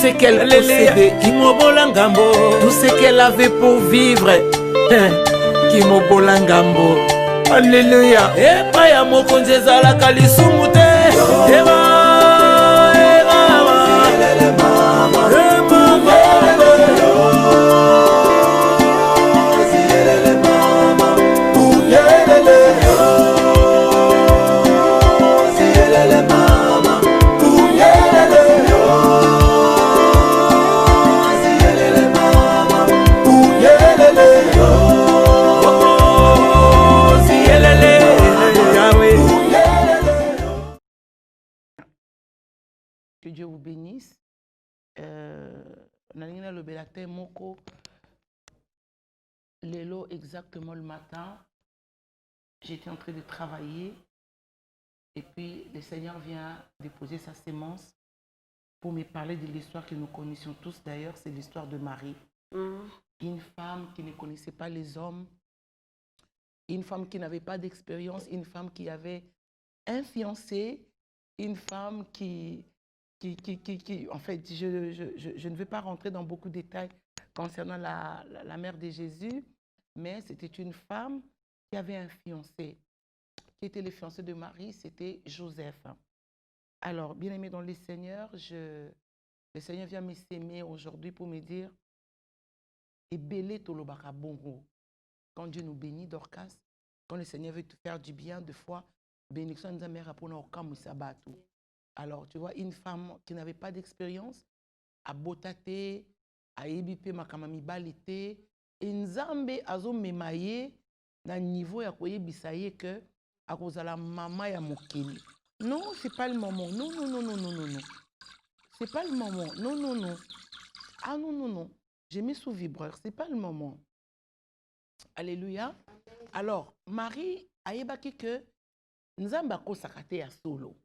ce qu'elle possédait, tout ce qu'elle avait pour vivre. Kimobola ngambo. Alléluia. Epa ya mokonzi ezalaka lisumu te. Que Dieu vous bénisse. Nalina le belate moko. Lélo exactement le matin. J'étais en train de travailler. Et puis le Seigneur vient déposer sa sémence pour me parler de l'histoire que nous connaissions tous d'ailleurs. C'est l'histoire de Marie. Une femme qui ne connaissait pas les hommes. Une femme qui n'avait pas d'expérience. Une femme qui avait un fiancé. Une femme qui en fait, je ne vais pas rentrer dans beaucoup de détails concernant la mère de Jésus, mais c'était une femme qui avait un fiancé. Qui était le fiancé de Marie, c'était Joseph. Alors, bien aimé dans le Seigneur, le Seigneur vient me s'aimer aujourd'hui pour me dire, et belé tolobaka bongo. Quand Dieu nous bénit, Dorcas, quand le Seigneur veut te faire du bien, de fois, bénédiction nous a mis à répondre au camp Moussabatou. Alors, tu vois, une femme qui n'avait pas d'expérience, à botate, à ébipé makamami balite, et nzambe azo memaye, na niveau ya koye bisaye que, à cause de la maman ya mokili. Non, c'est pas le moment. Non, non, non, non, non, non, non. C'est pas le moment. Non, non, non. Ah non, non, non. J'ai mis sous vibreur. C'est pas le moment. Alléluia. Alors, Marie a ébaki que, nzambe ko sakate ya solo.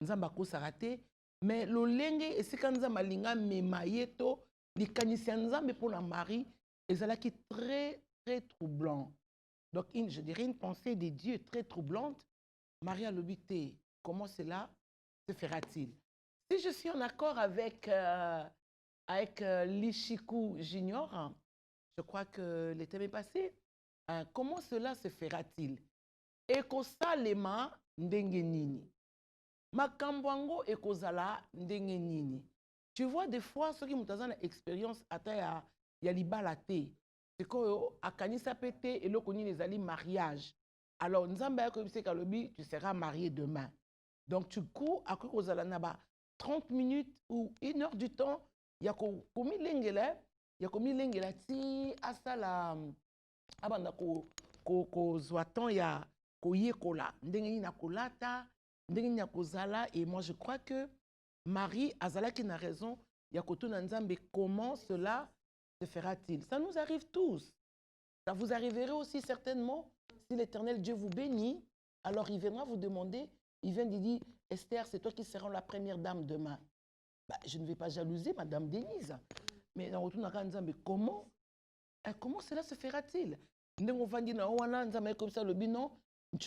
Nzamba ko sarate mais lolenge esika nzamba linga mema yeto likanisi nzambe pour la Marie ezalaki très très troublant. Donc je dirais une pensée de Dieu très troublante. Marie a l'obité. Comment cela se fera-t-il? Si je suis en accord avec Lishiku Junior, je crois que le thème est passé. Comment cela se fera-t-il? Ekosalema ndenge nini? Makambwango ekozala ndenge nini. Tu vois des fois ceux qui ont une expérience ata ya libala te. C'est que akanisa pété et le koni les ali mariage. Alors nzamba ya ko biseka kalobi tu seras marié demain. Donc tu cours à kozala naba 30 minutes ou 1 heure du temps ya ko komi lengela ti asala abanda ko zwatan ya ko yekola ndenge ni na kolata. Et moi, je crois que Marie Azala qui n'a raison, Yakoto Nanzambe, comment cela se fera-t-il? Ça nous arrive tous. Ça vous arriverait aussi certainement si l'Éternel Dieu vous bénit. Alors il viendra vous demander, il vient de dire, Esther, c'est toi qui seras la première dame demain. Bah, je ne vais pas jalouser Madame Denise. Mais dans retour Nanzambe, comment cela se fera-t-il? Tu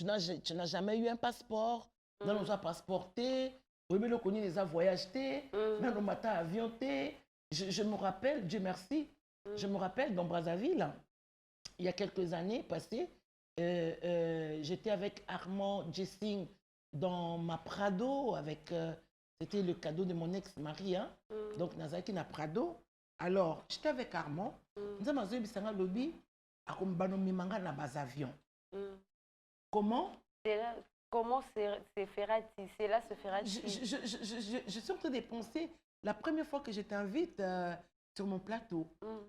n'as jamais eu un passeport. Dans nos passeportés, les a voyagés, dans nos matins avions. Je me rappelle, Dieu merci, je me rappelle dans Brazzaville, il y a quelques années passées, j'étais avec Armand Jessing dans ma Prado, c'était le cadeau de mon ex-mari, hein? Donc Nazaki na Prado. Alors, j'étais avec Armand, nous avons un lobby, à na bas avion. Comment? Comment se fera-t-il? Cela se fera-t-il? Je suis en train de penser, la première fois que je t'invite sur mon plateau,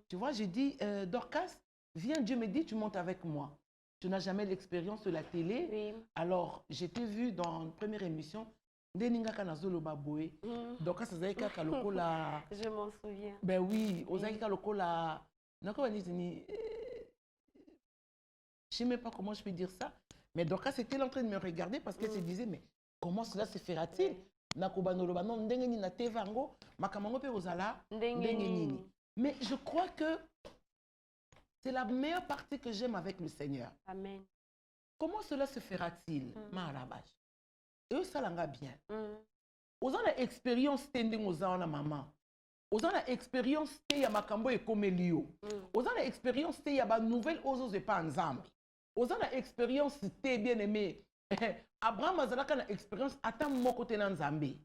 tu vois, j'ai dit, Dorcas, viens, Dieu me dit, tu montes avec moi. Tu n'as jamais l'expérience de la télé. Oui. Alors, j'ai été vue dans une première émission, Deninga Kanazolo Baboé. Dorcas, Zaïka Lokola. Je m'en souviens. Ben oui, Zaïka Lokola. Je ne sais même pas comment je peux dire ça. Mais donc, c'était en train de me regarder parce qu'elle se disait, mais comment cela se fera-t-il? Mais je crois que c'est la meilleure partie que j'aime avec le Seigneur. Amen. Comment cela se fera-t-il? Eux, ça l'a bien. Aux gens l'expérience tending aux gens la maman. Oza na expérience te ya makambo ekomeli yo. Oza na expérience te ya ba nouvelle ozo pas nzambe. Oza na expérience te bien aimé. Abraham azalaka na expérience ata moko te na nzambe.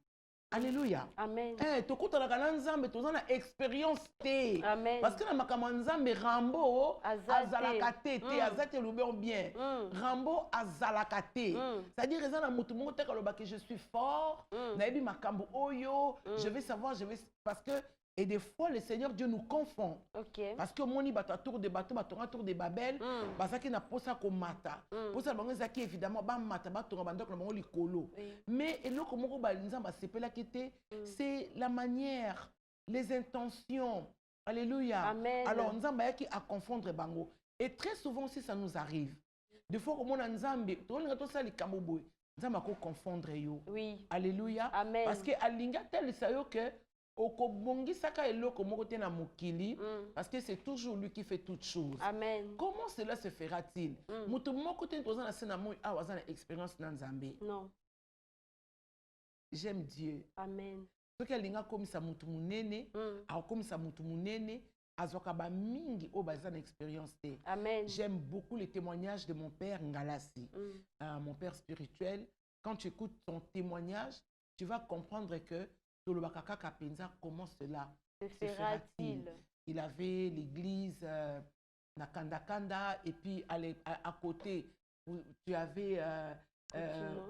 Alléluia. Amen. Tokotalaka na nzambe toza na expérience te. Amen. Parce que na makambo nzambe Rambo azalaka te te azate loubeur bien. Rambo azalaka te. C'est-à-dire eza na mutu moko te kaloba que je suis fort. Nayebi makambo oyo, je vais savoir, parce que et des fois, le Seigneur Dieu nous confond. Okay. Parce que mon bateau tour de bateau, bateau tour de Babel, parce qu'il n'a pas ça comme mata. Pour ça, il évidemment, bam mata, bateau bandok, le mongoli colo. Mais et là, comme on va c'est la manière, les intentions. Alléluia. Amen. Alors, nous avons à confondre bango. Et très souvent, si ça nous arrive, des fois, comme on a nzambe, tout le monde ça les kamoboy, nous avons confondre yo. Oui. Alléluia. Amen. Parce que alinga tel ça yo que okobongi saka eloko moko te na mokili parce que c'est toujours lui qui fait toutes choses. Amen. Comment cela se fera-t-il? Mutu moko te toza na sena moi a waza na expérience na nzambe. Non. J'aime Dieu. Amen. Soki alinga komisa mutu munene, akomisa mutu munene, azoka ba mingi o baza na expérience te. Amen. J'aime beaucoup les témoignages de mon père Ngalasi, mon père spirituel. Quand tu écoutes son témoignage, tu vas comprendre que comment cela se fera-t-il? Il avait l'église Nakanda et puis à côté, tu avais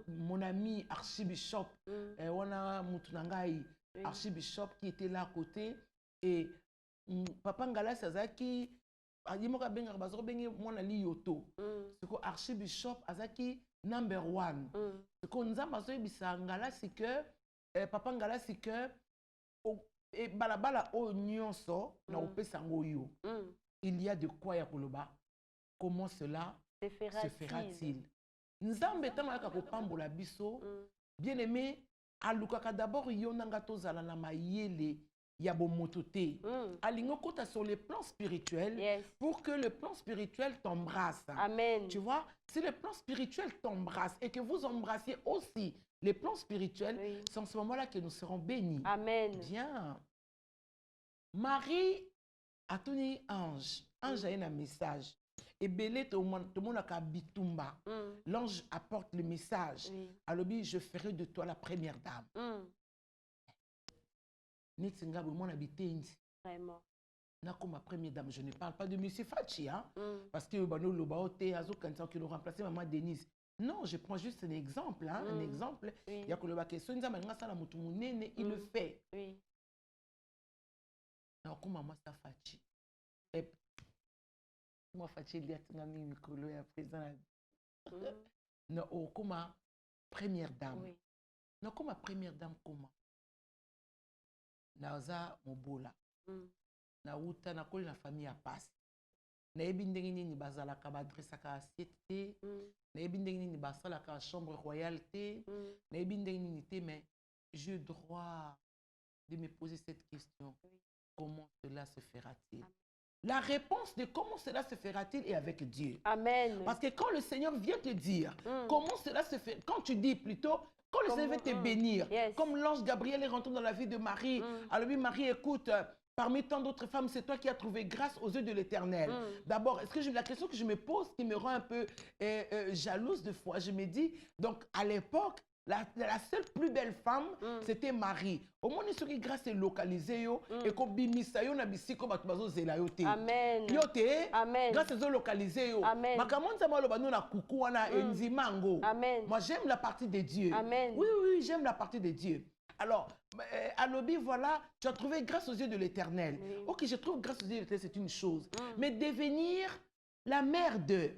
mon ami archibishop, Wana Mutunangai, archibishop qui était là à côté. Et Papa Ngala Sazaki, Adimoka Benga Bazoro Bengi, mon ali Yoto. C'est que archibishop Azaki number one. Ce qu'on nous a besoin de Ngala, c'est que Papa Ngala c'est que et balabala o nyonso na opesa ngoyo. Il y a de quoi ya koloba. Comment cela se fera-t-il? Nzambe tamaka ko pambola biso. Bien aimé, alukaka d'abord yo nanga tozala na mayele ya bomoto te. Alingo kota sur le plan spirituel pour que le plan spirituel t'embrasse. Amen. Tu vois, si le plan spirituel t'embrasse et que vous embrassiez aussi les plans spirituels, c'est en ce moment-là que nous serons bénis. Amen. Bien. Marie a tenu ange. Ange a un message. Et belé tout le monde a bitumba. L'ange apporte le message. Alors, je ferai de toi la première dame. Vraiment. Comme ma première dame, je ne parle pas de M. Fachi, hein, parce que qui l'ont remplacé maman Denise. Non, je prends juste un exemple. Hein, un exemple. Il y a que le question, il le fait. Oui. Non, comme maman Fachi. Moi, Fachi, il y a un micro à présent. Non, comme ma première dame. Non, comme ma première dame, comment? Naza Mobola. Na uta na koli na famille a passe. Na yebi ndenge nini bazalaka ba adressaka assiette te. Na yebi ndenge nini basalaka chambre royale te. Na yebi ndenge nini te, mais j'ai droit de me poser cette question. Comment cela se fera-t-il? La réponse de comment cela se fera-t-il est avec Dieu. Amen. Parce que quand le Seigneur vient te dire comment cela se fait, quand tu dis plutôt quand le Seigneur veut te bénir, comme l'ange Gabriel est rentré dans la vie de Marie, alors oui, Marie, écoute, parmi tant d'autres femmes, c'est toi qui as trouvé grâce aux yeux de l'Éternel. D'abord, la question que je me pose, qui me rend un peu jalouse de foi, je me dis, donc à l'époque, la seule plus belle femme, c'était Marie. Au moins, ce qui grâce est localisé, et qu'on bimisa yo na bisiko batubazo zela yo te. Amen. Yo te, Amen. grâce est localisé yo. Amen. Makamonza malo bano na kuku wana enzimango. Amen. Moi, j'aime la partie de Dieu. Amen. Oui, oui, j'aime la partie de Dieu. Alors, à Lobi, voilà, tu as trouvé grâce aux yeux de l'Éternel. Ok, je trouve grâce aux yeux de l'Éternel, c'est une chose. Mais devenir la mère de,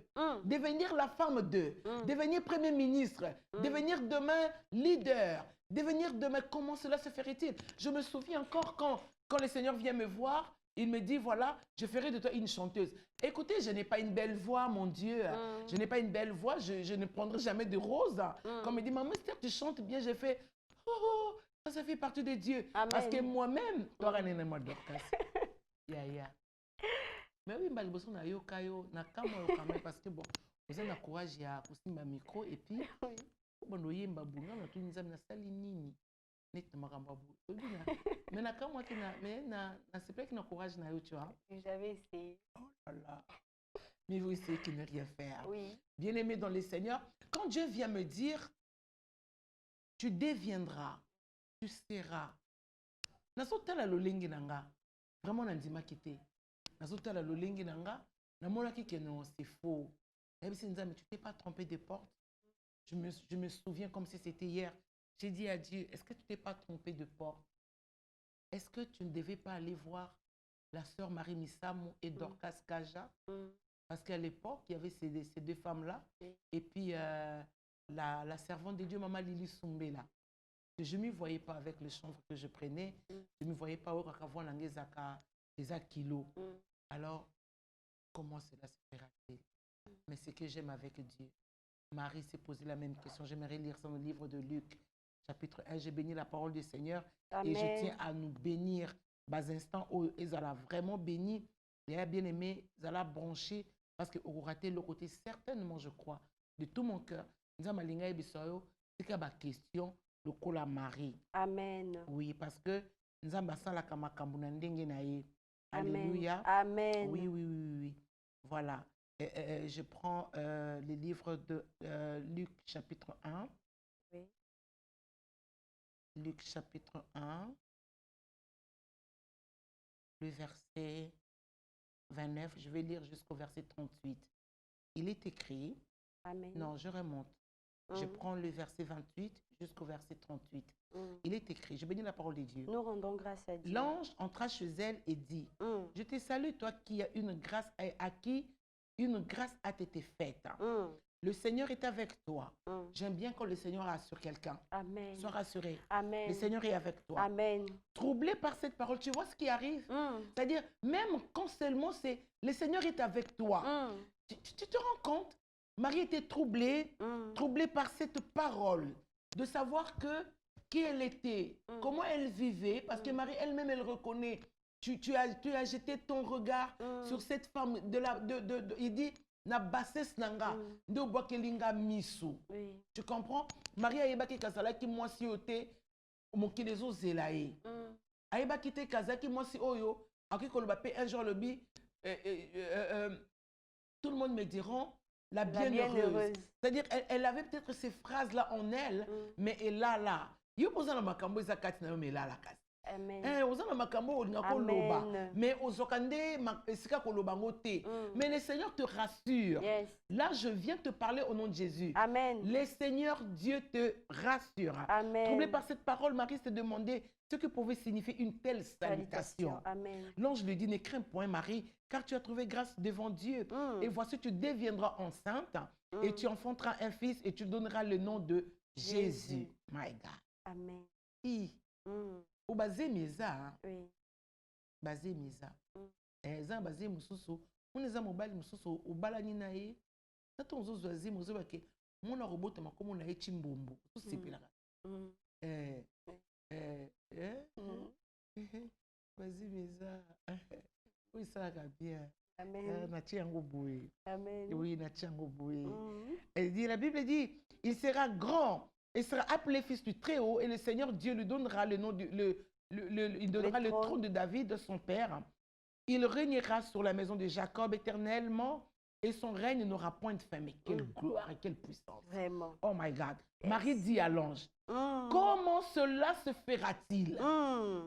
devenir la femme de, devenir premier ministre, devenir demain leader, devenir demain, comment cela se ferait-il? Je me souviens encore quand le Seigneur vient me voir, il me dit, voilà, je ferai de toi une chanteuse. Écoutez, je n'ai pas une belle voix, mon Dieu. Je n'ai pas une belle voix, je ne prendrai jamais de rose. Quand il me dit, maman, tu chantes bien, j'ai fait, oh, ça fait partie de Dieu. Amen. Parce que moi-même, toi, mais oui, je suis na yo kayo na kama yo quand même parce que bon, vous avez le courage ya kusimba micro et puis bon yemba bunga na tu nzambe na sali nini. net makambo abu. Mais na quand moi qui na mais na c'est pas qui na courage na yo, tu vois. J'avais essayé. Oh là là. Mais vous savez qui ne rien faire. Oui. Bien-aimé dans le Seigneur, quand Dieu vient me dire, tu deviendras, tu seras. Nasotala lolingi nanga. Vraiment nandima kité. Nasotala lolingi nanga. Namona ki non, c'est faux. Mais tu t'es pas trompé de porte. Je me souviens comme si c'était hier. J'ai dit à Dieu, est-ce que tu t'es pas trompé de porte? Est-ce que tu ne devais pas aller voir la sœur Marie Missamou et Dorcas Kaja? Parce qu'à l'époque, il y avait ces deux femmes-là. Et puis, la servante de Dieu, Maman Lili Soumbela. Je ne m'y voyais pas avec le chanvre que je prenais. Je ne me voyais pas au Rakavon Langezaka, des kilos. Alors, comment cela se fera-t-il? Mais ce que j'aime avec Dieu. Marie s'est posé la même question. J'aimerais lire son livre de Luc, chapitre 1. J'ai béni la parole du Seigneur. Amen. Et je tiens à nous bénir. Bas instant où ils ont vraiment béni. Les bien-aimés, ils ont branché. Parce que au raté le côté, certainement, je crois, de tout mon cœur. Nous avons malinga ebisoyo. C'est qu'il y a une question. Le cola Marie. Amen. Oui, parce que nous avons la kamakambu ndenge na ye. Alléluia. Amen. Oui, oui, oui, oui. Voilà. Je prends le livre de Luc chapitre 1. Oui. Luc chapitre 1. Le verset 29. Je vais lire jusqu'au verset 38. Il est écrit. Amen. Non, je remonte. Je prends le verset 28 jusqu'au verset 38. Il est écrit, je bénis la parole de Dieu. Nous rendons grâce à Dieu. L'ange entra chez elle et dit, je te salue, toi qui as une grâce, à qui une grâce a été faite. Le Seigneur est avec toi. J'aime bien quand le Seigneur rassure quelqu'un. Amen. Sois rassuré. Amen. Le Seigneur est avec toi. Amen. Troublé par cette parole, tu vois ce qui arrive? C'est-à-dire, même quand seulement c'est le Seigneur est avec toi, tu te rends compte? Marie était troublée, troublée par cette parole, de savoir qui elle était, comment elle vivait, parce que Marie elle-même, elle reconnaît. Tu as jeté ton regard sur cette femme, il dit, na bassesse nanga, de boakelinga misu. Tu comprends? Marie a yebaki kazalaki mwasi ote, mokilezo zelae. A yebaki te kazaki mwasi oyo, akikoloba pe un jour le bi, tout le monde me diront, la bienheureuse. C'est-à-dire, elle avait peut-être ces phrases-là en elle, mais elle a là. Yo posa na makambo eza kati na yo mais là la kasi. Amen. Oza na makambo olinga koloba, mais ozokande esika koloba ngo te. Mais le Seigneur te rassure. Yes. Là, je viens te parler au nom de Jésus. Amen. Le Seigneur Dieu te rassure. Amen. Troublé par cette parole, Marie s'est demandé ce que pouvait signifier une telle salutation. Amen. L'ange lui dit, ne crains point Marie, car tu as trouvé grâce devant Dieu. Et voici, tu deviendras enceinte et tu enfanteras un fils et tu donneras le nom de Jésus. My God. Amen. Ou basé misa. Oui. Basé misa. Eza basé mususu. On est à mobile mususu. Ou balani nae. Tata on zozo azi mususu bake. Mon robot ma comme on a échi mbombo. Tout c'est pila. Basé misa. Oui ça va bien. Amen. Amen. Oui, elle dit, la Bible dit, il sera grand et sera appelé fils du Très-Haut et le Seigneur Dieu lui donnera le nom il donnera le trône de David, de son père. Il régnera sur la maison de Jacob éternellement et son règne n'aura point de fin. Mais quelle gloire et quelle puissance. Vraiment. Oh my God. Yes. Marie dit à l'ange, comment cela se fera-t-il?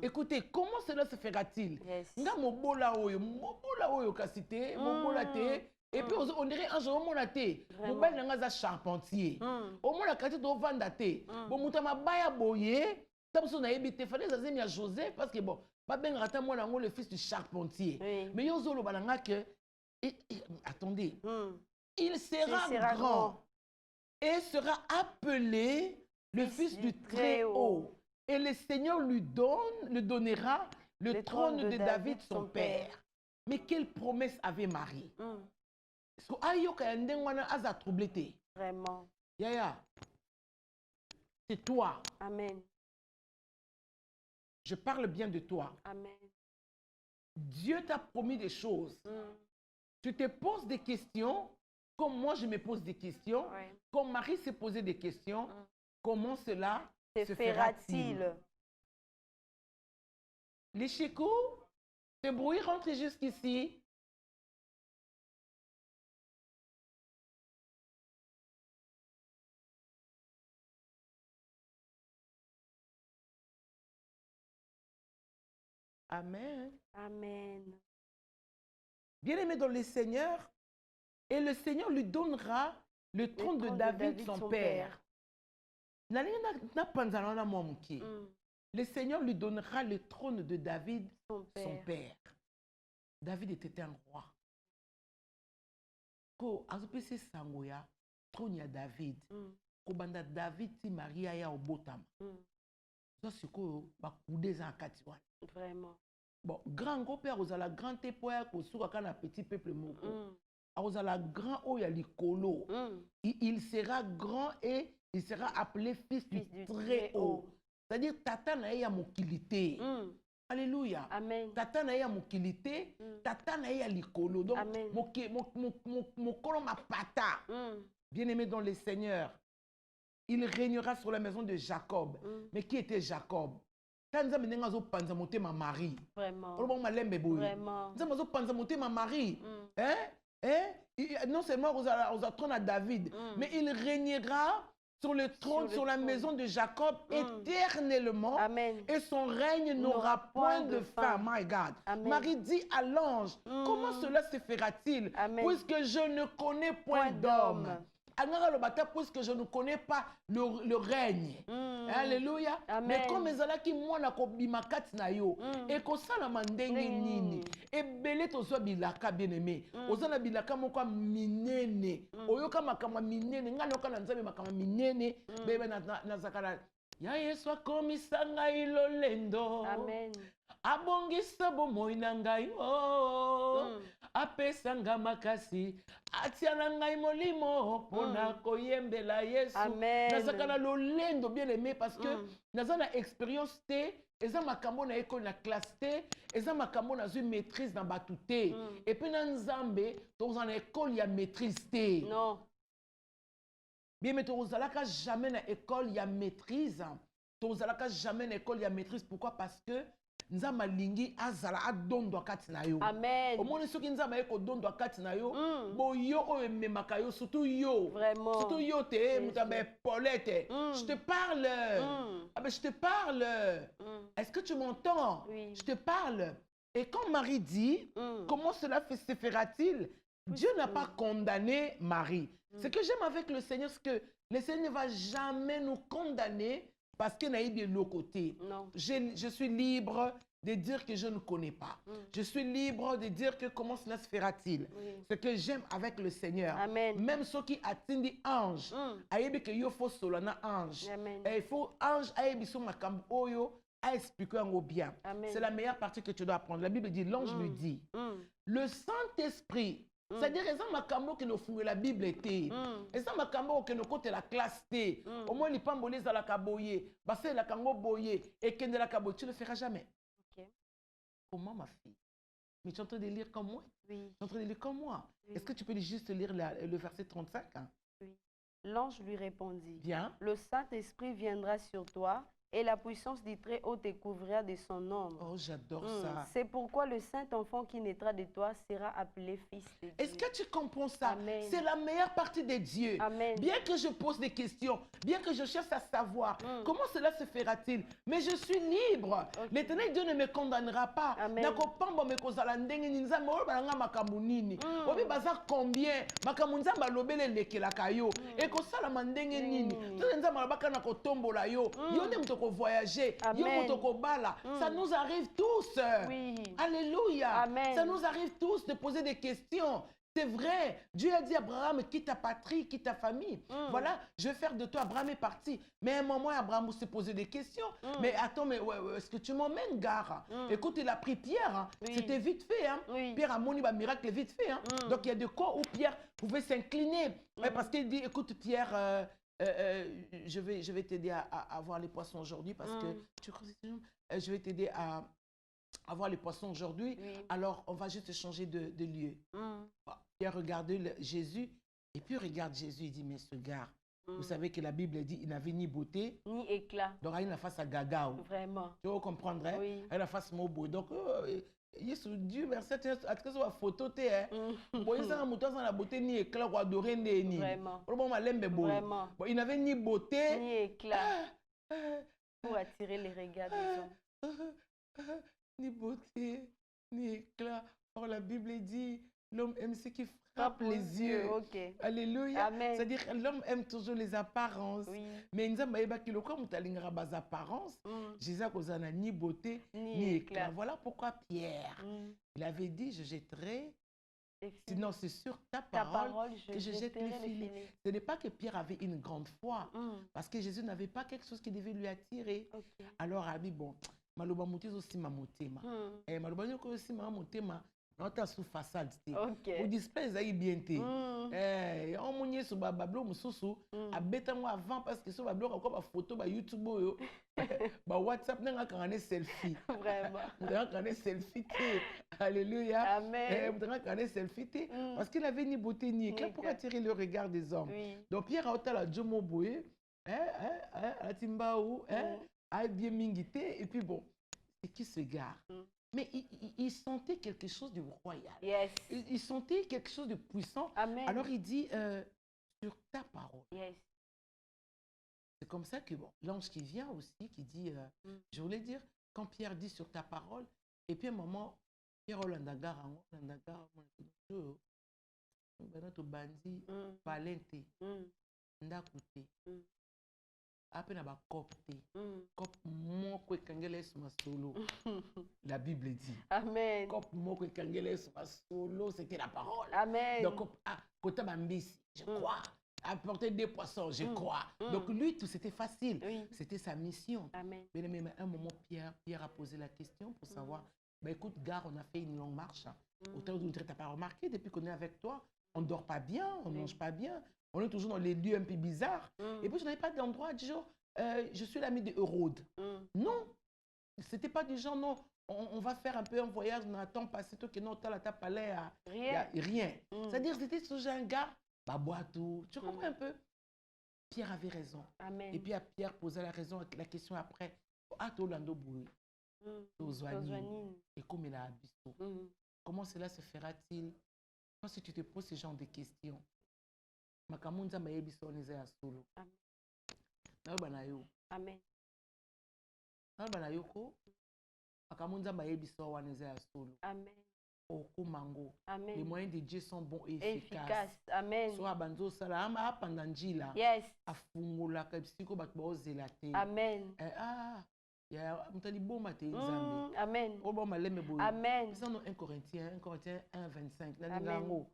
Écoutez, comment cela se fera-t-il? Nga mobola oyo kasite, mobola te. Et puis on dirait un jour on a té. Mobile nga za charpentier. Au moins la kati do vanda té. Bon mutama baya boye. Tamso na ebité fallait zazemi à Joseph parce que bon, pas ben rata moi nango le fils du charpentier. Mais yo zolo balanga que attendez. Il sera grand. Et sera appelé le fils du Très-Haut. Et le Seigneur lui donnera le trône de David, son père. Mais quelle promesse avait Marie? Vraiment. Yaya, c'est toi. Amen. Je parle bien de toi. Amen. Dieu t'a promis des choses. Tu te poses des questions. Comme moi, je me pose des questions, comme Marie s'est posé des questions, comment cela se fera-t-il? Les chicots, ce bruit rentre jusqu'ici. Amen. Amen. Bien-aimé dans le Seigneur, et le Seigneur lui donnera le trône de David, son père. Le Seigneur lui donnera le trône de David, son père. David était un roi. Ko azopese sangoya trône ya David. Ko banda David ti Maria ya obotama. Ça c'est ko ba kude za kati wana. Vraiment. Bon, grand père ozala grand tepoya ko suka kana petit peuple moko. Ozala grand oya likolo. Il sera grand et il sera appelé fils du Très-Haut. C'est-à-dire tata na ya mokilité. Alléluia. Amen. Tata na ya mokilité, tata na ya likolo. Donc mokolo ma pata. Bien-aimé dans le Seigneur, il régnera sur la maison de Jacob. Mais qui était Jacob? Marie. Vraiment. Vraiment. Marie. Non seulement aux trône à David, mais il régnera sur le trône, sur la maison de Jacob éternellement. Amen. Et son règne n'aura point de fin. My God. Amen. Marie dit à l'ange, comment cela se fera-t-il? Puisque je ne connais point d'homme. Puisque je ne connais pas le règne. Alléluia. Amen. Mais comme ezalaki mwana ko bimakati na yo et ko sala mandenge nini et belé to so bilaka bien-aimé ozana bilaka moko minene oyoka makama minene ngalo kana nzabe makama minene bebe na zakara ya Yesu akomisa ngai lolendo. Amen. Abongisa bomoi na ngai apesa nga makasi atia na ngai molimo pona koyembela Yesu. Nazaka na lolendo bien-aimé parce que naza na expérience te eza makambo na école na classe te eza makambo na zui maîtrise na batu te et puis na nzambe toza na école ya maîtrise te. Non. Bien mais tozalaka jamais na école ya maîtrise. Tozalaka jamais na école ya maîtrise. Pourquoi? Parce que nzamba lingi azala adondo akati na yo. Amen. Omoni soki nzamba eko dondo akati na yo, bo yo oyo memaka yo surtout yo. Vraiment. Surtout yo te mutabe Paulette. Je te parle. Ah ben je te parle. Est-ce que tu m'entends? Oui. Je te parle. Et quand Marie dit, comment cela se fera-t-il? Dieu n'a pas condamné Marie. Ce que j'aime avec le Seigneur, c'est que le Seigneur ne va jamais nous condamner parce qu'il n'a eu de l'autre côté. Non. Je suis libre de dire que je ne connais pas. Je suis libre de dire que comment cela se fera-t-il. Ce que j'aime avec le Seigneur. Amen. Même ceux qui atteignent des anges. Aïe que yo faut solana ange. Et il faut ange aïe biso makambo oyo à expliquer en bien. C'est la meilleure partie que tu dois apprendre. La Bible dit, l'ange lui dit, le Saint-Esprit. C'est-à-dire, ils ont makambo qui nous font la Bible était. Ils ont makambo qui nous côté la classe té. Au moins, les pambolés à la caboye, bassé la kango boye, et qui ne la caboye, tu ne le feras jamais. Ok. Comment, ma fille? Mais tu es en train de lire comme moi? Oui. Tu es en train de lire comme moi? Oui. Est-ce que tu peux juste lire le verset 35? Oui. L'ange lui répondit. Bien. Le Saint-Esprit viendra sur toi. Et la puissance du Très-Haut te couvrira de son ombre. Oh, j'adore ça. C'est pourquoi le Saint-Enfant qui naîtra de toi sera appelé Fils de Dieu. Est-ce que tu comprends ça? C'est la meilleure partie de Dieu. Amen. Bien que je pose des questions, bien que je cherche à savoir comment cela se fera-t-il, mais je suis libre. L'Éternel Dieu ne me condamnera pas. Amen. Combien voyager, ça nous arrive tous. Oui. Alléluia. Amen. Ça nous arrive tous de poser des questions. C'est vrai. Dieu a dit à Abraham, quitte ta patrie, quitte ta famille. Voilà, je vais faire de toi. Abraham est parti. Mais à un moment, Abraham s'est posé des questions. Mais attends, mais est-ce que tu m'emmènes, gare? Écoute, il a pris Pierre. Hein. C'était vite fait. Hein. Pierre a moni un miracle vite fait. Hein. Donc il y a de quoi où Pierre pouvait s'incliner. Parce qu'il dit, écoute, Pierre... je vais t'aider à avoir les poissons aujourd'hui parce que je vais t'aider à avoir les poissons aujourd'hui. Alors, on va juste changer de lieu. Il a regardé Jésus et puis regarde Jésus, il dit, mais ce gars, Vous savez que la Bible dit il n'avait ni beauté, ni éclat. donc il a la face à gaga. Vraiment. Tu comprends, hein? Oui. Il a la face mobile. Donc, Dieu merci, à ce que soit photo, bon, ça a la beauté ni éclat, ou adoré ni. Vraiment. Vraiment. Bon, il n'avait ni beauté, ni éclat. Pour attirer les regards des hommes. Ni beauté, ni éclat. Or, la Bible dit l'homme aime ce qui frappe les yeux. Okay. Alléluia. Amen. C'est-à-dire que l'homme aime toujours les apparences. Oui. Mais nous avons dit que les apparences, Jésus n'a ni beauté, ni éclat. Voilà pourquoi Pierre, il avait dit, je jetterai. Sinon, c'est sur ta parole que je jette les filets. Ce n'est pas que Pierre avait une grande foi, parce que Jésus n'avait pas quelque chose qui devait lui attirer. Okay. Alors, il a dit, bon, maloba moutis aussi ma motema. Et maloba nyoko aussi ma motema. On t'a sous façade. Au display, ça y bien été. On m'a sur bablo mususu. A bêta moi avant parce que sur bablo encore ma photo, ma YouTube, ma WhatsApp, n'a qu'un selfie. Vraiment. N'a qu'un selfie. Alléluia. Amen. N'a qu'un selfie. Parce qu'il n'avait ni beauté ni éclat pour attirer le regard des hommes. Donc Pierre a été la Jomo Boé, la Timbaou, a bien mingité et puis bon, c'est qui se gare. Mais il sentait quelque chose de royal. Yes. Il sentait quelque chose de puissant. Amen. Alors il dit, sur ta parole. Yes. C'est comme ça que bon, l'ange qui vient aussi, qui dit, je voulais dire, quand Pierre dit sur ta parole, et puis à un moment, Pierre Olandagar, notre bandit, Valente, Ndakute. Après, on a copté. Cop moko ekangele sur ma solo. La Bible dit. Amen. Cop moko ekangele sur ma solo, c'était la parole. Amen. Donc, côté Bambisi, je crois. Apporter des poissons, je crois. Donc, lui, tout c'était facile. Oui. C'était sa mission. Amen. Mais à un moment, Pierre a posé la question pour savoir, bah, écoute, gars, on a fait une longue marche. Autant de tu n'as pas remarqué, depuis qu'on est avec toi, on ne dort pas bien, on ne mange pas bien. On est toujours dans les lieux un peu bizarres. Et puis, je n'avais pas d'endroit du genre, je suis l'ami de Hérode. Non, c'était pas du genre, non, on va faire un peu un voyage, on attend passer tout, que non, t'as la palais à rien. C'est-à-dire, c'était ce genre un gars, bah, bois tout. Tu comprends un peu? Pierre avait raison. Amen. Et puis, Pierre posait la question après. Ah, Tolando Boui. Et comme il a habité. Comment cela se fera-t-il? Quand si tu te poses ce genre de questions, Makamunza mayebiso neze ya solo. Amen. Amen. Makamunza mayebiso waneze ya solo. Amen. Okumango. Amen. Les moyens de Dieu sont bons et efficaces. Amen. So abanzo sala ama pandanjila. Yes. Afungula kabisiko batbo zelate. Amen. Ya mutali boma te nzambe. Amen. Oboma leme boye. Amen. Ça non 1 Corinthiens 1:25. Là lingango.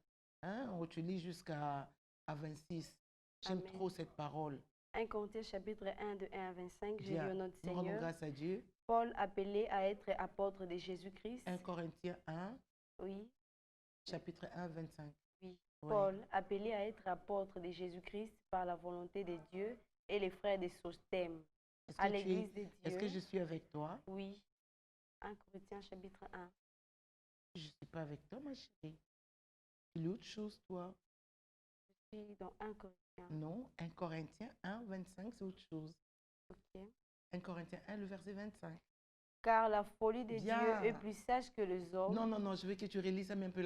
Hein, on utilise jusqu'à 26. J'aime trop cette parole. 1 Corinthiens chapitre 1 de 1 à 25. J'ai lu notre Nous rendons Seigneur. grâce à Dieu. Paul appelé à être apôtre de Jésus-Christ. 1 Corinthiens 1. Oui. Chapitre 1, 25. Oui. Paul appelé à être apôtre de Jésus-Christ par la volonté de Dieu et les frères de Sostème à l'église de Dieu. Est-ce que je suis avec toi? Oui. 1 Corinthiens chapitre 1. Je ne suis pas avec toi, ma chérie. Il y a autre chose, toi? Je suis dans 1 Corinthiens. Non, 1 Corinthiens 1, 25, c'est autre chose. Ok. 1 Corinthiens 1, le verset 25. Car la folie de Dieu est plus sage que les hommes. Non, je veux que tu relises un peu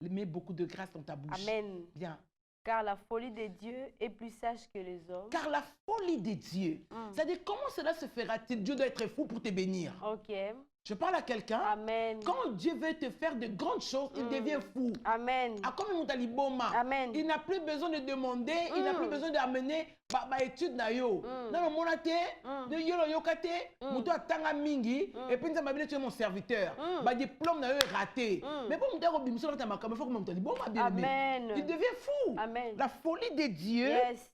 mets beaucoup de grâce dans ta bouche. Amen. Bien. Car la folie de Dieu est plus sage que les hommes. Car la folie de Dieu, c'est-à-dire comment cela se fera-t-il? Dieu doit être fou pour te bénir. Ok. Je parle à quelqu'un. Amen. Quand Dieu veut te faire de grandes choses, il devient fou. Amen. Comme Amen. Il n'a plus besoin de demander, il n'a plus besoin d'amener ma étude na yo. Non, mon até, de yolo yokate, muto atanga mingi, et puis ça m'a tu es mon serviteur. Ma diplôme na yo est raté. Mais pour me dire bimso ta makama, faut que mon Amen. il devient fou. Amen. La folie de Dieu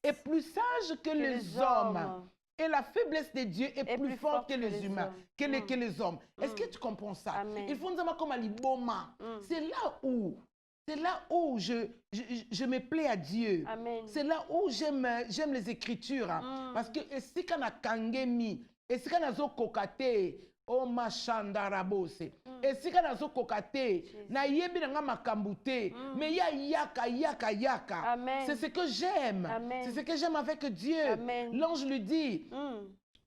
est plus sage que les hommes. Et la faiblesse de Dieu est plus forte que les humains, que les hommes. Est-ce que tu comprends ça? Amen. Il faut nous avoir comme à l'iboma. C'est là où je me plais à Dieu. C'est là où j'aime les Écritures. Parce que si on a kangemi, et si on a zokokate, Oh machandarabose. Et si kana zo kokate, na yebi na nga makambu te, mais ya yaka. Amen. C'est ce que j'aime. C'est ce que j'aime avec Dieu. Amen. L'ange lui dit,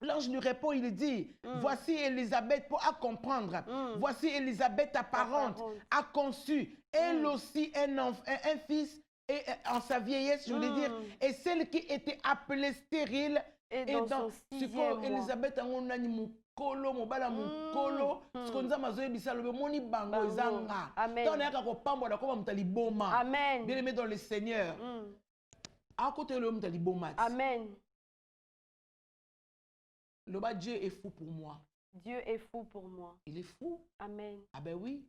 l'ange lui répond, il dit, voici Élisabeth pour à comprendre. Voici Élisabeth apparente, a conçu, elle aussi un fils et en sa vieillesse, je voulais dire, et celle qui était appelée stérile et dans son 6e mois. Élisabeth on a ni mukolo mobala mukolo ce qu'on a mazoé bisalo be moni bango ezanga. Ton eka ko pambo da ko mutali boma. Amen. Bien aimé dans le Seigneur. À côté le mutali boma. Amen. Le bas Dieu est fou pour moi. Dieu est fou pour moi. Il est fou. Amen. Ah ben oui.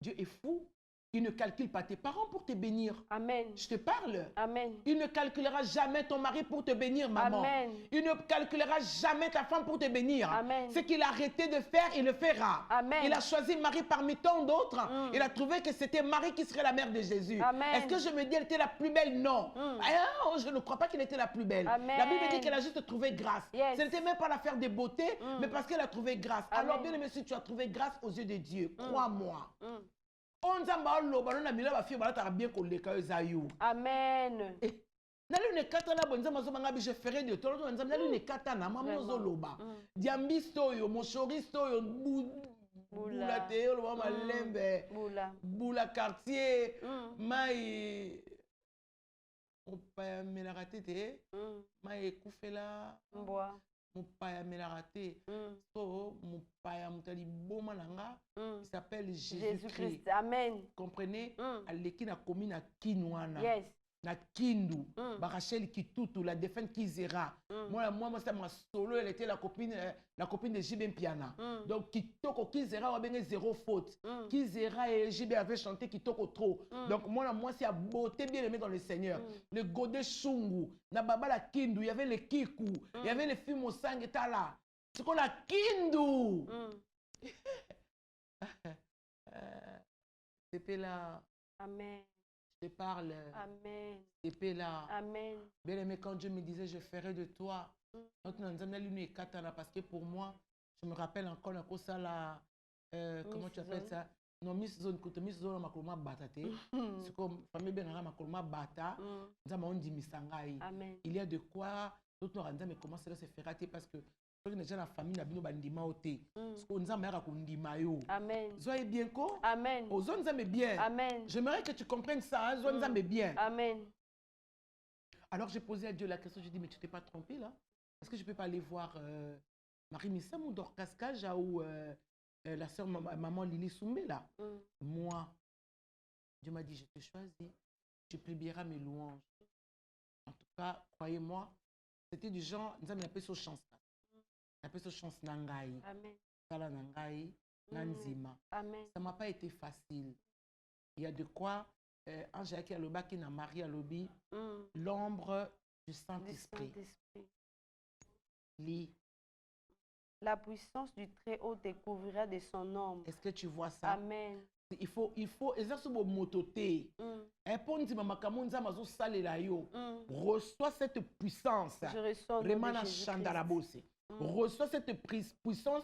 Dieu est fou. Il ne calcule pas tes parents pour te bénir. Amen. Je te parle. Amen. Il ne calculera jamais ton mari pour te bénir, maman. Amen. Il ne calculera jamais ta femme pour te bénir. Amen. Ce qu'il a arrêté de faire, il le fera. Amen. Il a choisi Marie parmi tant d'autres. Il a trouvé que c'était Marie qui serait la mère de Jésus. Amen. Est-ce que je me dis qu'elle était la plus belle? Non. Je ne crois pas qu'elle était la plus belle. Amen. La Bible dit qu'elle a juste trouvé grâce. Yes. Ce n'était même pas l'affaire de beauté, mais parce qu'elle a trouvé grâce. Amen. Alors, bien aimé, si tu as trouvé grâce aux yeux de Dieu, crois-moi. Amen. Nali ne katana bonza mazo bangabi je ferai de toi nzam nali ne katana mama zoloba diambisto yo mochoristo yo bula te yo lo malembe bula quartier mai opaya melarate te mai kufela mboa mopaya melarate so mopaya mutali boma nanga il s'appelle Jésus-Christ. Amen. Comprenez? Aleki na komi na kinwana. Yes. Na kindu, Barachel Kitutu, la défunte Kizera. Moi, c'est ma solo, elle était la copine de Jibé Piana. Donc, Kitoko Kizera, on a zéro faute. Kizera et Jibé avaient chanté Kitoko trop. Donc, moi, c'est à beauté bien aimé dans le Seigneur. Le Godé Shungu, na Baba la Kindu, il y avait le Kiku, il y avait les films au sang et tala. C'est qu'on a Kindu. C'est là. Amen. Je te parle. Amen. C'est là. Amen. Bien aimé, quand Dieu me disait, je ferai de toi. Parce que pour moi, je me rappelle encore ça là. Comment tu appelles ça? Non, Miss Zone, Miss Zone, ma colma batate. C'est comme famille Benara, ma colma bata. Il y a de quoi. D'autres nous mais comment cela se fera parce que déjà la famille n'a pas bandima oté. Parce qu'on nous a mère à kundima yo. Amen. Soyez bien quoi? Amen. Aux zones aiment bien. Amen. J'aimerais que tu comprennes ça. Aux zones aiment bien. Amen. Alors j'ai posé à Dieu la question. Je dis mais tu t'es pas trompé là? Est-ce que je peux pas aller voir Marie Missam ou Dorcascaja ou la sœur maman Lili Soumé là? Moi, Dieu m'a dit je te choisis. Tu publieras mes louanges. En tout cas, croyez-moi, c'était du genre nous avons appelé ça chance. Appelle ça chance nangai. Amen. Sala nangai, nanzima. Amen. Ça m'a pas été facile. Il y a de quoi Angélique Aloba qui n'a Marie Alobi, l'ombre du Saint-Esprit. Lis. La puissance du Très-Haut découvrira de son ombre. Est-ce que tu vois ça? Amen. Il faut exactement mototer. Reçois cette puissance. Je reçois Remana Chandarabose. Reçois cette puissance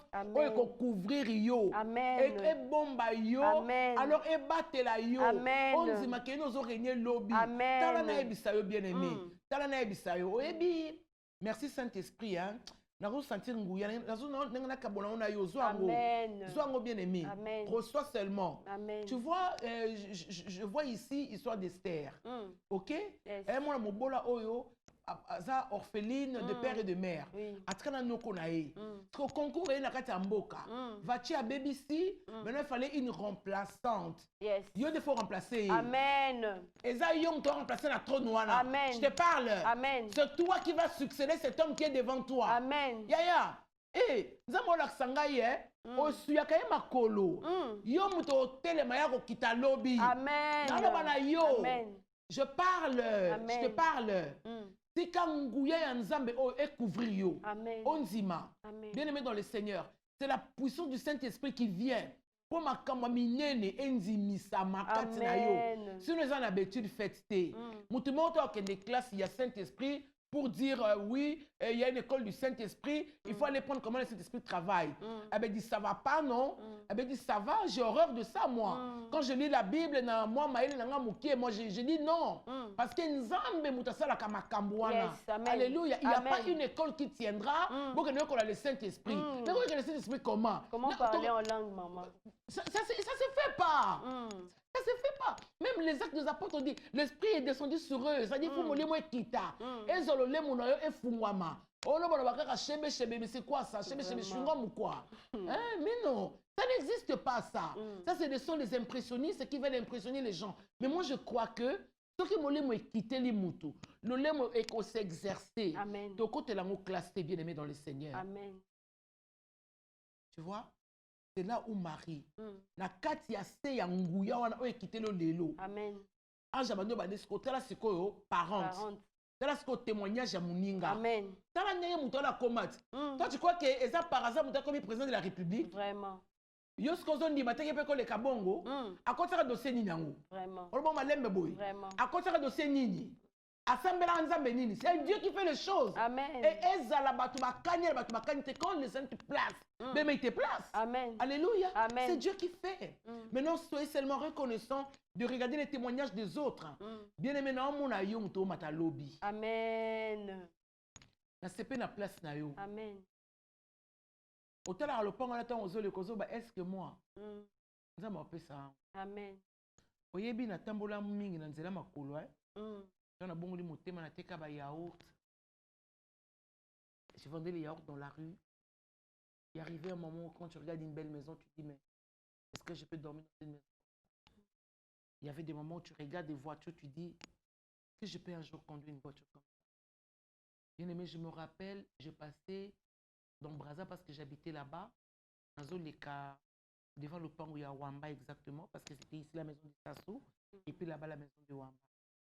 pour couvrir yo. Amen. Et bomba yo. Amen. Alors et battre la yo. Amen. On dit que nous avons régné lobby. Amen. Talana ebisayo bien aimé. Talana ebisayo. Ebi. Merci Saint-Esprit hein. Nous sentir nguya. Nous kabona ona yo zoango. Zoango bien aimé. Amen. Reçois seulement. Amen. Tu vois, je vois ici histoire d'Esther. Ok? Yes. Et moi mon bola oyo. Aza orpheline de père et de mère. Atrana noko nae. Parce concours est na kati mboka. Va-tu à BBC? Maintenant il fallait une remplaçante. Yes. Yo de faut remplacer. Amen. Et ça yom doit remplacer la trône noire. Amen. Je te parle. Amen. C'est toi qui vas succéder cet homme qui est devant toi. Amen. Yaya. Eh, nzambo la sangaye. Osuya kaye makolo. Yo muto telema ya ko kita lobby. Amen. Nalobana yo. Amen. Je parle. Amen. Je te parle. Si quand nguya ya nzambe o e couvrir yo. Amen. Onzima. Bien aimé dans le Seigneur, c'est la puissance du Saint-Esprit qui vient pour ma kamba minene enzimisa makati na yo. Si nous en habitude fête té. Mutumoto a que des classes il y a Saint-Esprit pour dire oui, il y a une école du Saint-Esprit, il faut aller prendre comment le Saint-Esprit travaille. Elle dit ça va pas, non? Elle dit ça va, j'ai horreur de ça, moi. Quand je lis la Bible, moi je dis non. Parce que Nzambe mutasala kamakambuana. Alléluia. Il n'y a pas une école qui tiendra pour que nous ayons le Saint-Esprit. Mais le Saint-Esprit comment? Comment parler en langue, maman? Ça se fait pas. Ça se fait pas. Même les actes des apôtres ont dit, l'Esprit est descendu sur eux. Ça dit, il faut me dire, kita. Et zolole monayo et fungwama. Oh non, mais c'est quoi ça? Ou quoi? Mais non, ça n'existe pas ça. Ça, ce sont les impressionnistes qui veulent impressionner les gens. Mais moi, je crois que ce qui m'a quitté les moutons, le lait est qu'on s'exercer. Amen. Ton côté là, classé bien aimé dans le Seigneur. Amen. Tu vois? C'est là où Marie, na kati ya se ya nguya wana o ekité le lelo. Amen. Anja bando ba desko tala sikoyo parente. Tala siko témoignage ya muninga. Amen. Tala ndenge muto la komati. Toi tu crois que eza par hasard muto comme président de la République? Vraiment. Yo siko zondi bateke pe ko le kabongo. Akotaka dossier nini yango? Vraiment. Olobo malembe boy. Vraiment. Akotaka dossier nini? Assemblée Nzambe nini? C'est Dieu qui fait les choses. Amen. Et ezala batu bakani quand les gens te placent. Mais il te place. Amen. Alléluia. Amen. C'est Dieu qui fait. Maintenant, soyez seulement reconnaissant de regarder les témoignages des autres. Bien aimé, mon ayom to matalobi. Amen. Na sepe na place na yo. Amen. Autant la le panga la temps aux le kozo ba est-ce que moi? Ça m'a fait ça. Amen. Oyebi na tambola mingi na nzela makolo on a bon li motema na teka ba yaourt. Je vendais les yaourts dans la rue. Il est arrivé un moment où quand tu regardes une belle maison, tu te dis mais est-ce que je peux dormir dans une maison? Il y avait des moments où tu regardes des voitures, tu dis est-ce que je peux un jour conduire une voiture comme ça? Bien aimé, je me rappelle, je passais dans Brazza parce que j'habitais là-bas, dans les cas devant le pont où il y a Wamba exactement, parce que c'était ici la maison de Sassou, et puis là-bas la maison de Wamba.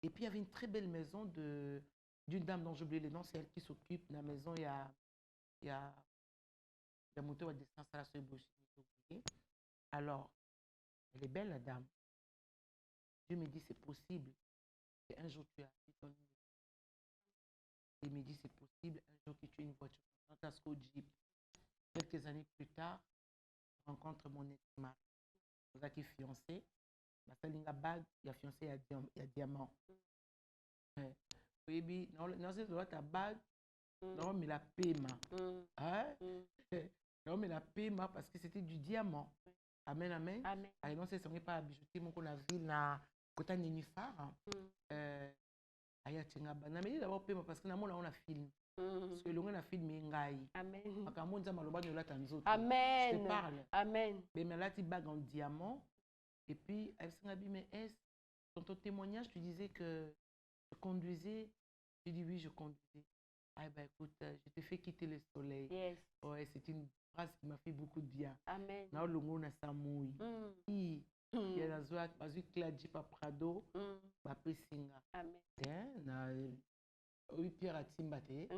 Et puis il y avait une très belle maison d'une dame dont j'ai oublié le nom, c'est elle qui s'occupe de la maison, il y a la moto à distance à la seule bouche. Alors, elle est belle la dame. Dieu me dit c'est possible qu'un jour tu as ton numéro. Il me dit c'est possible un jour que tu aies une voiture. Tasco Jeep. Quelques années plus tard, je rencontre mon ex-mari. Je suis fiancé. Ma salinga bague, il y a fiancé, il y a diamant. Oui, non, c'est droit ta bague. Non, mais la paiement. Non, mais la paiement parce que c'était du diamant. Amen, amen. Amen. Non, c'est pas à bijouter, mon qu'on a vu na côté Nénuphar. Ayatinga bana mais d'abord paiement parce que na mona on a film. Parce que l'on a filmé ngai. Amen. Akamonza maloba no la tanzo. Amen. Je te parle. Amen. Mais là tu bague en diamant et puis elle s'est dit mais est-ce dans ton témoignage tu disais que je conduisais. Je dis oui, je conduisais. Ah ben écoute, je te fais quitter le soleil. Yes. Ouais, c'est une phrase qui m'a fait beaucoup de bien. Amen. Na longo na samui. Il y a la joie, bazu Cladi Paprado, ba pesinga. Amen. Na oui Pierre Atimbate.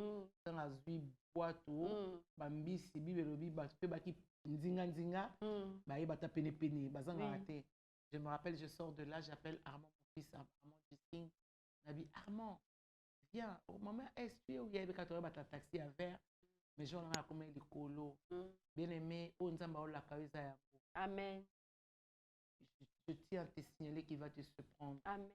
Dans la zui boato, bambisi bibelobi ba pe baki nzinga ba e bata pene bazanga raté. Je me rappelle, je sors de là, j'appelle Armand mon fils, Armand Justin. Nabi Armand, viens, maman, est-ce que il y a des bata taxi à verre, mais j'en ai comme les colos. Bien aimé, on s'en va la cabeza. Amen. Je tiens à te signaler qu'il va te surprendre. Amen.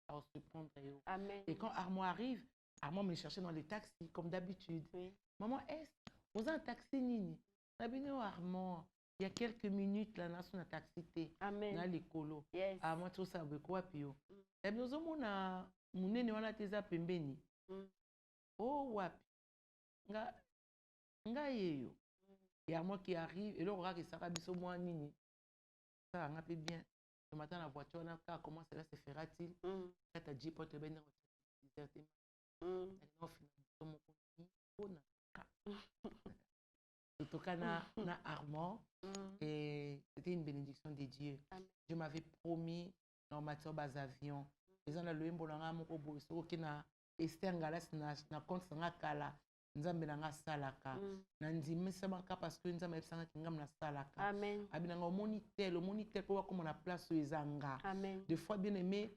Alors, surprendre. Amen. Et quand Armand arrive, Armand me cherchait dans les taxis, comme d'habitude. Oui. Maman, est-ce que vous avez un taxi nini? Nabino Armand, il y a quelques minutes, là, on a un taxi. Amen. Dans les colos. Yes. Armand, tout ça, avec quoi, puis et nous avons un munene wana teza pembeni. Oh, wapi. Nga yeyo. Et Armand qui arrive, et là, on regarde que ça va biso moi nini. Ça va peu bien. Ce matin, la voiture, on a comment cela se fera-t-il? Quand tu as dit, pour te venir, surtout quand na Armand, et c'était une bénédiction de Dieu. Je m'avais promis dans matière bas avion. Les gens le mbolanga moko boso ki na Esther Ngalas na compte sanga kala. Nzambe nanga salaka. Na ndimisa maka parce que nzambe sanga kingam na salaka. Amen. Abinanga monitel po comme na place ezanga. Amen. Des fois bien aimé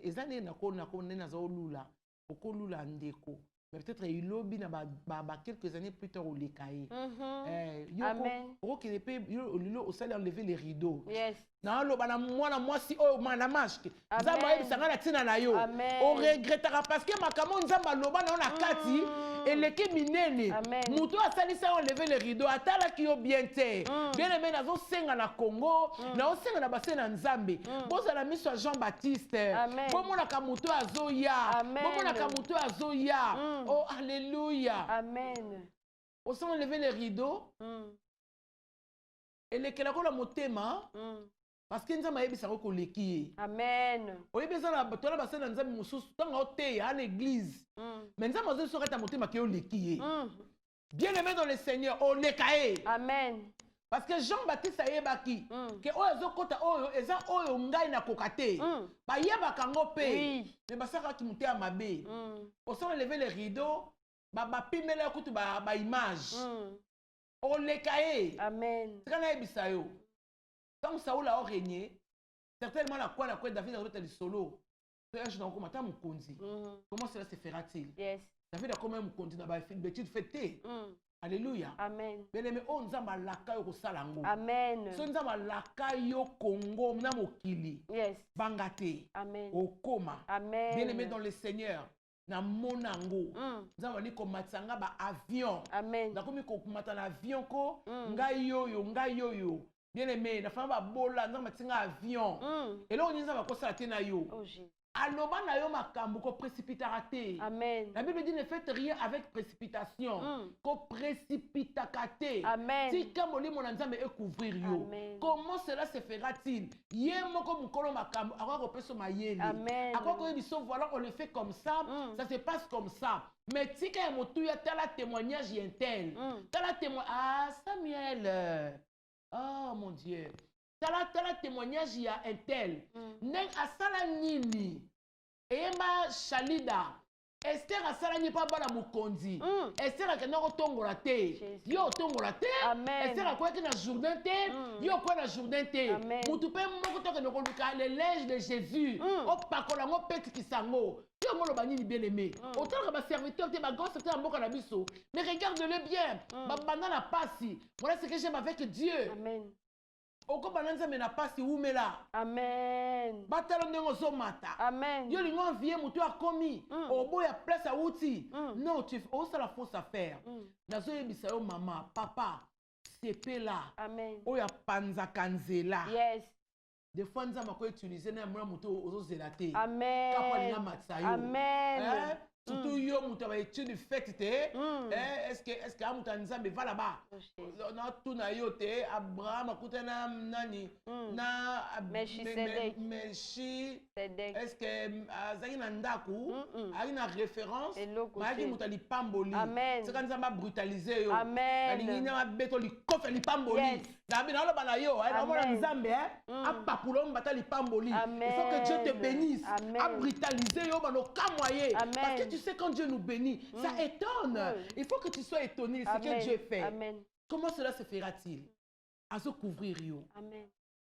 ezane na ko na zo lula. Oko lula ndeko. Mais peut-être il lobby quelques années plus tard au Lekaï. Amen. Qui ne peut au salaire enlever les rideaux. Yes. Non, moi si oh manamaske. Nzamba ebisanga na tina na yo. On regrettera parce que makamo nzamba loba na ona kati eleki minene. Muto asalisa enlever les rideaux atala ki yo bien te. Bien aimé nazo senga na Congo, na osenga na basé na Nzambe. Boza la miso Jean-Baptiste. Bomona ka muto azoya. Bomona ka muto azoya. Oh alléluia. Amen. On s'en enlever les rideaux. Et les kelako motema. Parce que nous avons dit amen. Oui, mais ça, tu as passé dans l'église. Mais nous avons dit que bien aimé dans le Seigneur, on est caé. Amen. Parce que Jean-Baptiste a yebaki que oyo kota oyo eza oyo ngai na kokate. Ba yebaka ngo pe. Mais basaka ki muté amabe. On s'en lever les rideaux, ba pimela kutu ba image. On est caé. Amen. C'est quand ebisa yo. Quand Saoul a régné, certainement la quoi David a été solo. Comment cela se fera-t-il? Yes. David a quand même continué à faire des fêter. Alléluia. Amen. Bien-aimé, on nous a malaka yo salango. Amen. So nous a malaka yo Congo na mokili. Yes. Bangate. Amen. Okoma. Amen. Bien-aimé dans le Seigneur. Na monango. Nous avons dit qu'on matsanga ba avion. Amen. Na komi ko matana avion ko ngai yo. Bien aimé, la femme va bola, nous avons un avion. Et là, on dit que ça va yo. Aloba na yo makambo ko précipitaraté. Amen. La Bible dit ne faites rien avec précipitation. Ko précipitakate. Amen. Si kamoli mon nzambe e couvrir yo. Comment cela se fera-t-il? Yé moko mukolo makambo akwa ko peso mayele. Amen. Akwa ko biso voilà on le fait comme ça, ça se passe comme ça. Mais si ka motu ya tala témoignage yentel. Tala témoignage ah Samuel. Oh mon Dieu. Tala témoignage il y a un tel. Neng asala nini. Ema Shalida. Esther asala ni pas bana mukonzi. Esther akena ko tongola te. Yo tongola te. Esther akwa ki na Jourdain te. Yo kwa na Jourdain te. Mutu pe moko to ke no koluka le linge de Jésus. O pakola ngo peti kisango. Yo mo lo bani bien aimé. Autant que ma serviteur te ma gosse te en boka na biso. Mais regarde-le bien. Ba banana pasi. Voilà ce que j'aime avec Dieu. Amen. Oko bananza mena pasi umela. Amen. Batalo ndenge zo mata. Amen. Yo lingo envier mutu akomi. Obo ya place a outi. Non, tu fais ça la fausse affaire. Nazo yebisa yo mama, papa, sepela. Amen. Oya panza kanzela. Yes. Des fois nous avons utilisé na mwana mutu ozo zelate. Amen. Kapa linga matsayo. Amen. Surtout yo mutu ba étude faite te. Est-ce que amuta nzambe va là-bas? Na tuna yo te Abraham akutana nani na Meshi. Est-ce que azali na ndaku ali na référence maki muta lipamboli. C'est quand nzamba brutaliser yo. Ali na beto likofa lipamboli. Na bina lo bana yo na mona nzambe apapulo mbata lipamboli. Il faut que Dieu te bénisse. A brutaliser yo bano kamoyer parce que tu sais quand Dieu nous bénit, ça étonne. Il faut que tu sois étonné de ce que Dieu fait. Amen. Comment cela se fera-t-il? À se couvrir yo. Amen.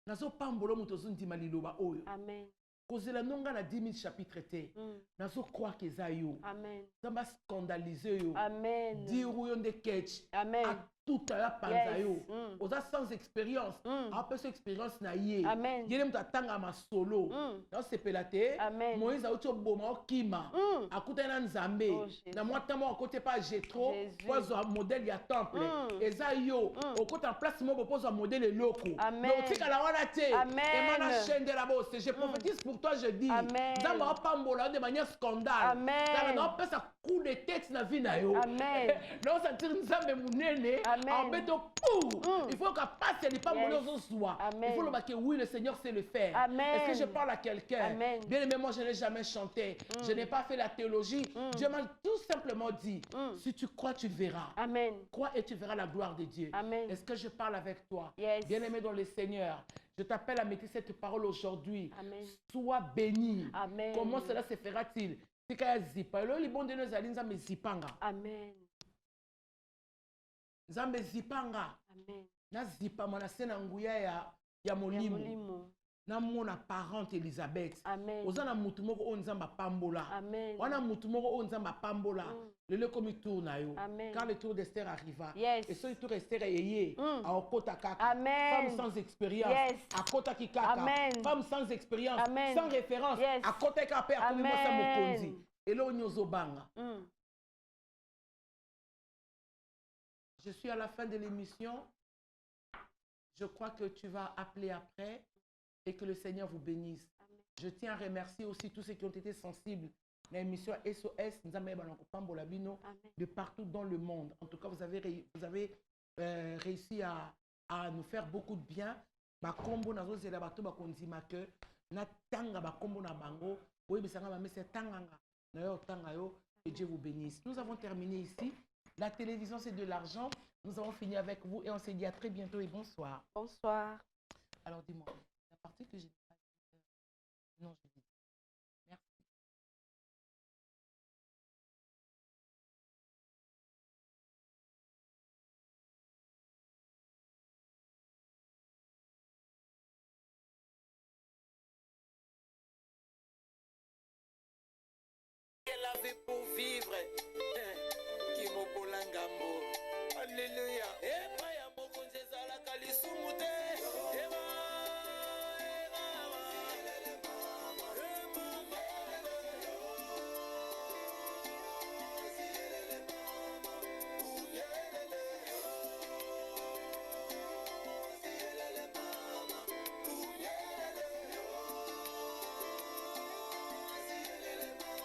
Nazo pambolo mutozo ndima liloba oyo. Amen. Kozela nonga na 10 000 chapitres te. Nazo croire que za yo. Amen. Zamba scandaliser yo. Amen. Dire yo nde catch. Amen. À tout à la panza yo. Oza sans expérience. Après cette expérience na yé. Amen. Yé mta tanga ma solo. Dans ce pelate. Amen. Moïse a oto boma okima. Akuta na nzambe. Na mwata mo côté pas Jétro. Pozo modèle ya temple. Eza yo. Okota en place mo pozo modèle loko. Amen. Tika la wana te. Amen. Et mana chaîne de la bosse. Je prophétise pour toi je dis. Amen. Zamba pambola de manière scandale. Amen. Zamba na pesa coup de tête na vie na yo. Amen. Non ça tire nzambe munene. En béton, il faut qu'à passer les pas aux soins. Il faut le marquer, oui, le Seigneur sait le faire. Est-ce que je parle à quelqu'un? Bien aimé, moi je n'ai jamais chanté. Je n'ai pas fait la théologie. Dieu m'a tout simplement dit, si tu crois, tu verras. Amen. Crois et tu verras la gloire de Dieu. Amen. Est-ce que je parle avec toi? Yes. Bien aimé dans le Seigneur, je t'appelle à mettre cette parole aujourd'hui. Amen. Sois béni. Amen. Comment cela se fera-t-il? C'est qu'il y a zipa. Le bon de nos alliés, mais zipanga. Amen. Zambe zipanga. Amen. Na zipa mana sena nguya ya molimo. namona parente Elisabeth. Amen. Ozana mutu moko o nzamba pambola. Amen. Wana mutu moko o nzamba pambola. Le comme tour na yo. Amen. Quand le tour d'Esther arriva. Yes. Et ce tour Esther yeye. A okota kaka. Amen. Femme sans expérience. Yes. A kota ki kaka. Amen. Femme sans expérience. Amen. Sans référence. Yes. A kota ka pe a komi mo sa Amen. mokonzi. Et là nyozo banga. Je suis à la fin de l'émission. Je crois que tu vas appeler après et que le Seigneur vous bénisse. Amen. Je tiens à remercier aussi tous ceux qui ont été sensibles à l'émission SOS de partout dans le monde. En tout cas, vous avez réussi à nous faire beaucoup de bien. Bakombo nazo zela bato bakonzima que na tanga bakombo na bango oyi bisanga ba mese tanganga na yo tanga yo, que Dieu vous bénisse. Nous avons terminé ici. La télévision, c'est de l'argent. Nous avons fini avec vous et on se dit à très bientôt et bonsoir. Bonsoir. Alors dis-moi, la partie que j'ai pas dit, non, je dis. Merci. Elle avait pour vivre, qui m'a